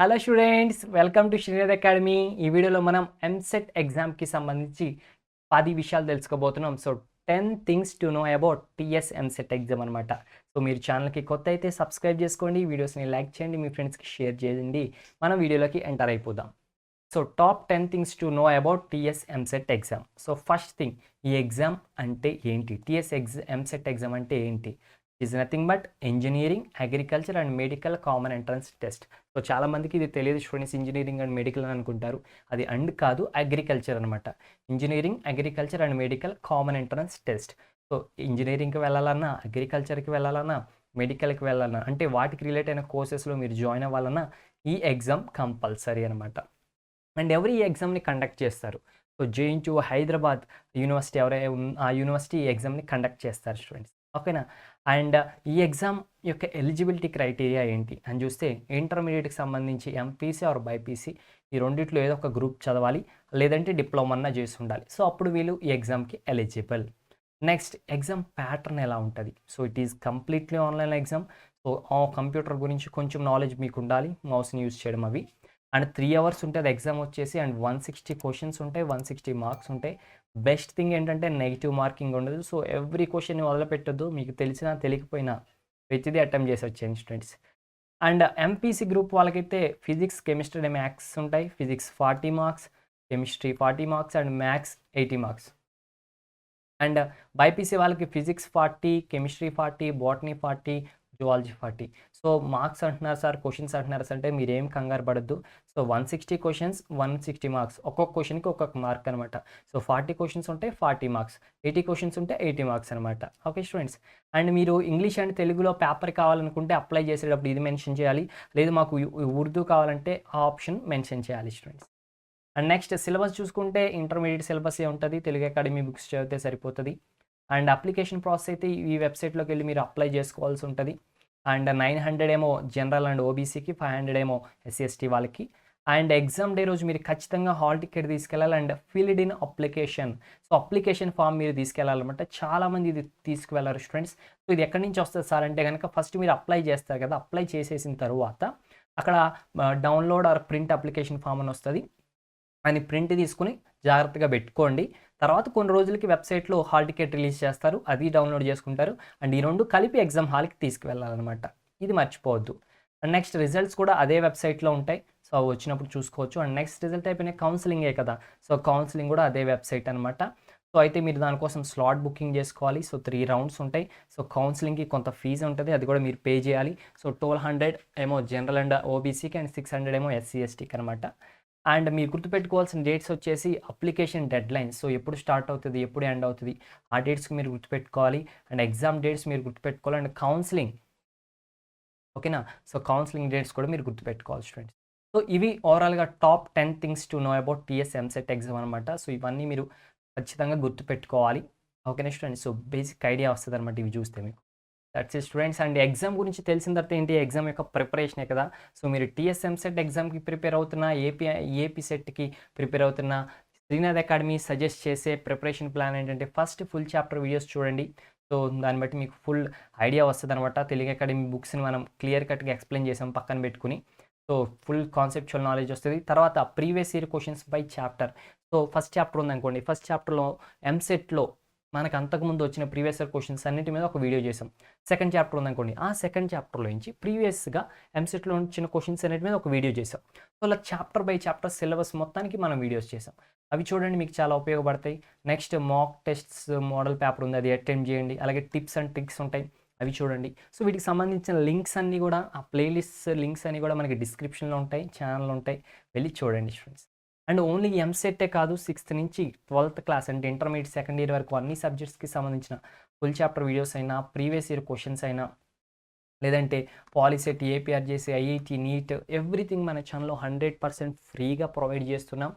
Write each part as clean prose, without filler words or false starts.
Hello students, welcome to Srinidhi academy. ఈ వీడియోలో మనం ఎంసెట్ ఎగ్జామ్కి సంబంధించి 10 విషయాలు తెలుసుకోబోతున్నాం. So 10 things to know about TS EAMCET exam అనమాట. సో మీరు ఛానల్కి కొత్త అయితే సబ్స్క్రైబ్ చేసుకోండి, వీడియోస్ని లైక్ చేయండి, మీ ఫ్రెండ్స్కి షేర్ చేయండి. మనం వీడియోలోకి ఎంటర్ అయిపోదాం. So top 10 things to know about TS EAMCET exam. So first thing, ఈ ఎగ్జామ్ అంటే ఏంటి? టీఎస్ ఎంసెట్ ఎగ్జామ్ అంటే ఏంటి? Is nothing but engineering, agriculture and medical common entrance test. So చాలామందికి ఇది తెలియదు స్టూడెంట్స్, ఇంజనీరింగ్ అండ్ మెడికల్ అని అనుకుంటారు. అది అండ్ కాదు, అగ్రికల్చర్ అనమాట. Engineering, agriculture and medical common entrance test. So ఇంజనీరింగ్కి వెళ్ళాలన్నా, అగ్రికల్చర్కి వెళ్ళాలన్నా, మెడికల్కి వెళ్ళాలన్నా, అంటే వాటికి రిలేట్ అయిన కోర్సెస్లో మీరు జాయిన్ అవ్వాలన్నా ఈ ఎగ్జామ్ కంపల్సరీ అనమాట. అండ్ ఎవరు ఈ ఎగ్జామ్ని కండక్ట్ చేస్తారు? సో జేఎన్‌టీయూ హైదరాబాద్ యూనివర్సిటీ ఎవరైనా ఆ యూనివర్సిటీ ఈ ఎగ్జామ్ని కండక్ట్ చేస్తారు స్టూడెంట్స్, ఓకేనా. అండ్ ఈ ఎగ్జామ్ యొక్క ఎలిజిబిలిటీ క్రైటీరియా ఏంటి అని చూస్తే, ఇంటర్మీడియట్కి సంబంధించి ఎంపీసీ ఆర్ బైపీసీ ఈ రెండిట్లో ఏదో ఒక గ్రూప్ చదవాలి, లేదంటే డిప్లొమా చేసి ఉండాలి. సో అప్పుడు వీళ్ళు ఈ ఎగ్జామ్కి ఎలిజిబుల్. నెక్స్ట్, ఎగ్జామ్ ప్యాటర్న్ ఎలా ఉంటుంది? So it is completely online exam. So ఆ కంప్యూటర్ గురించి కొంచెం నాలెడ్జ్ మీకు ఉండాలి, మౌస్ని యూజ్ చేయడం అవి. అండ్ 3 అవర్స్ ఉంటుంది ఎగ్జామ్ వచ్చేసి. అండ్ 160 క్వశ్చన్స్ ఉంటాయి, 160 మార్క్స్ ఉంటాయి. బెస్ట్ థింగ్ ఏంటంటే నెగిటివ్ మార్కింగ్ ఉండదు. సో ఎవ్రీ క్వశ్చన్ వదిలిపెట్టొద్దు, మీకు తెలిసినా తెలియకపోయినా ప్రతిదీ అటెంప్ట్ చేసి వచ్చేయండి స్టూడెంట్స్. అండ్ ఎంపీసీ గ్రూప్ వాళ్ళకైతే ఫిజిక్స్, కెమిస్ట్రీ, మ్యాథ్స్ ఉంటాయి. Physics 40 marks, chemistry 40 marks and maths 80 marks. And BiPC వాళ్ళకి physics 40, chemistry 40, botany 40, zoology 40. So marks అంటున్నారు సార్, క్వశ్చన్స్ అంటున్నారు సార్ అంటే మీరేం కంగారు పడద్దు. So 160 questions, 160 marks. ఒక్కొక్క క్వశ్చన్కి ఒక్కొక్క మార్క్ అనమాట. సో 40 క్వశ్చన్స్ ఉంటే 40 మార్క్స్, 80 క్వశ్చన్స్ ఉంటే 80 మార్క్స్ అనమాట. Okay students. అండ్ మీరు ఇంగ్లీష్ అండ్ తెలుగులో పేపర్ కావాలనుకుంటే అప్లై చేసేటప్పుడు ఇది మెన్షన్ చేయాలి, లేదు మాకు ఉర్దూ కావాలంటే ఆ ఆప్షన్ మెన్షన్ చేయాలి స్టూడెంట్స్. అండ్ నెక్స్ట్, సిలబస్ చూసుకుంటే ఇంటర్మీడియట్ సిలబస్ ఉంటుంది, తెలుగు అకాడమీ బుక్స్ చదివితే సరిపోతుంది. అండ్ అప్లికేషన్ ప్రాసెస్ అయితే ఈ వెబ్సైట్లోకి వెళ్ళి మీరు అప్లై చేసుకోవాల్సి ఉంటుంది. అండ్ 900 ఏమో జనరల్ అండ్ ఓబీసీకి, 500 ఏమో ఎస్సీ/ఎస్టీ వాళ్ళకి. అండ్ ఎగ్జామ్ డే రోజు మీరు ఖచ్చితంగా హాల్ టికెట్ తీసుకెళ్ళాలి and filled in application. So application form మీరు తీసుకెళ్ళాలన్నమాట. చాలామంది ఇది తీసుకువెళ్ళారు స్టూడెంట్స్. సో ఇది ఎక్కడి నుంచి వస్తుంది సార్ అంటే కనుక, ఫస్ట్ మీరు అప్లై చేస్తారు కదా, అప్లై చేసేసిన తర్వాత అక్కడ download or print application form అని వస్తుంది. అని ప్రింట్ తీసుకుని జాగ్రత్తగా పెట్టుకోండి. తర్వాత కొన్ని రోజులకి వెబ్సైట్లో హాల్ టికెట్ రిలీజ్ చేస్తారు, అది డౌన్లోడ్ చేసుకుంటారు. అండ్ ఈ రెండు కలిపి ఎగ్జామ్ హాల్కి తీసుకువెళ్ళాలన్నమాట, ఇది మర్చిపోవద్దు. అండ్ నెక్స్ట్, రిజల్ట్స్ కూడా అదే వెబ్సైట్లో ఉంటాయి. సో అవి వచ్చినప్పుడు చూసుకోవచ్చు. అండ్ నెక్స్ట్ రిజల్ట్ అయిపోయిన కౌన్సిలింగే కదా, సో కౌన్సిలింగ్ కూడా అదే వెబ్సైట్ అనమాట. సో అయితే మీరు దానికోసం స్లాట్ బుకింగ్ చేసుకోవాలి. సో 3 రౌండ్స్ ఉంటాయి. సో కౌన్సిలింగ్కి కొంత ఫీజు ఉంటుంది, అది కూడా మీరు పే చేయాలి. సో 1200 ఏమో జనరల్ అండ్ ఓబీసీకి అండ్ 600 ఏమో ఎస్సీ/ఎస్టీకి అనమాట. అండ్ మీరు గుర్తుపెట్టుకోవాల్సిన డేట్స్ వచ్చేసి అప్లికేషన్ డెడ్ లైన్స్. సో ఎప్పుడు స్టార్ట్ అవుతుంది, ఎప్పుడు ఎండ్ అవుతుంది, ఆ డేట్స్కి మీరు గుర్తుపెట్టుకోవాలి. అండ్ ఎగ్జామ్ డేట్స్ మీరు గుర్తుపెట్టుకోవాలి. అండ్ కౌన్సిలింగ్, ఓకేనా. సో కౌన్సిలింగ్ డేట్స్ కూడా మీరు గుర్తుపెట్టుకోవాలి స్టూడెంట్స్. సో ఇవి ఓవరాల్గా top 10 things to know about TS EAMCET exam అనమాట. సో ఇవన్నీ మీరు ఖచ్చితంగా గుర్తుపెట్టుకోవాలి, ఓకేనా స్టూడెంట్స్. సో బేసిక్ ఐడియా వస్తుంది అనమాట ఇవి చూస్తే మీకు. That's it students. And exam గురించి తెలిసిన తర్వాత ఏంటి, ఎగ్జామ్ యొక్క ప్రిపరేషనే కదా. సో మీరు టీఎస్ ఎంసెట్ ఎగ్జామ్కి ప్రిపేర్ అవుతున్నా, ఏపీ సెట్కి ప్రిపేర్ అవుతున్నా, శ్రీనాథ్ అకాడమీ సజెస్ట్ చేసే ప్రిపరేషన్ ప్లాన్ ఏంటంటే, ఫస్ట్ ఫుల్ చాప్టర్ వీడియోస్ చూడండి. సో దాన్ని బట్టి మీకు ఫుల్ ఐడియా వస్తుంది అనమాట. తెలుగు అకాడమీ బుక్స్ని మనం క్లియర్ కట్గా ఎక్స్ప్లెయిన్ చేసాం పక్కన పెట్టుకుని. సో ఫుల్ కాన్సెప్చువల్ నాలెడ్జ్ వస్తుంది. తర్వాత previous year questions by chapter. So first chapter ఉందనుకోండి, ఫస్ట్ చాప్టర్లో ఎంసెట్లో మనకు అంతకుముందు వచ్చిన ప్రీవియస్ ఇయర్ క్వశ్చన్స్ అన్నిటి మీద ఒక వీడియో చేసాం. సెకండ్ చాప్టర్ ఉందనుకోండి, ఆ సెకండ్ చాప్టర్లో నుంచి ప్రీవియస్గా ఎంసెట్లో వచ్చిన క్వశ్చన్స్ అన్నిటి మీద ఒక వీడియో చేసాం. సో అలా చాప్టర్ బై చాప్టర్ సిలబస్ మొత్తానికి మనం వీడియోస్ చేసాం. అవి చూడండి, మీకు చాలా ఉపయోగపడతాయి. Next, mock tests model paper ఉంది, అది అటెంప్ట్ చేయండి. అలాగే టిప్స్ అండ్ ట్రిక్స్ ఉంటాయి, అవి చూడండి. సో వీటికి సంబంధించిన లింక్స్ అన్నీ కూడా, ఆ ప్లేలిస్ట్ లింక్స్ అన్నీ కూడా మనకి డిస్క్రిప్షన్లో ఉంటాయి, ఛానల్లో ఉంటాయి, వెళ్ళి చూడండి స్టూడెంట్స్. అండ్ ఓన్లీ ఎంసెట్టే కాదు, 6th నుంచి 12th క్లాస్ అంటే ఇంటర్మీడియట్ సెకండ్ ఇయర్ వరకు అన్ని సబ్జెక్ట్స్కి సంబంధించిన ఫుల్ చాప్టర్ వీడియోస్ అయినా, ప్రీవియస్ ఇయర్ క్వశ్చన్స్ అయినా, లేదంటే పాలిసెట్, ఏపీఆర్జేసీ, ఐఐటి, నీట్, ఎవ్రీథింగ్ మన ఛానల్లో 100% ఫ్రీగా ప్రొవైడ్ చేస్తున్నాం.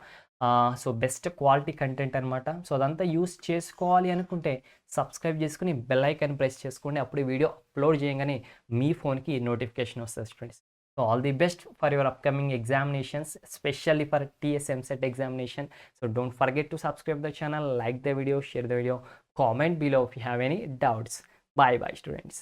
సో బెస్ట్ క్వాలిటీ కంటెంట్ అనమాట. సో అదంతా యూస్ చేసుకోవాలి అనుకుంటే సబ్స్క్రైబ్ చేసుకుని బెల్ ఐకాన్ ప్రెస్ చేసుకోండి. అప్పుడు వీడియో అప్లోడ్ చేయగానే మీ ఫోన్కి నోటిఫికేషన్ వస్తుంది students. So all the best for your upcoming examinations, especially for TS EAMCET examination. So don't forget to subscribe the channel, like the video, share the video, comment below if you have any doubts. Bye bye students.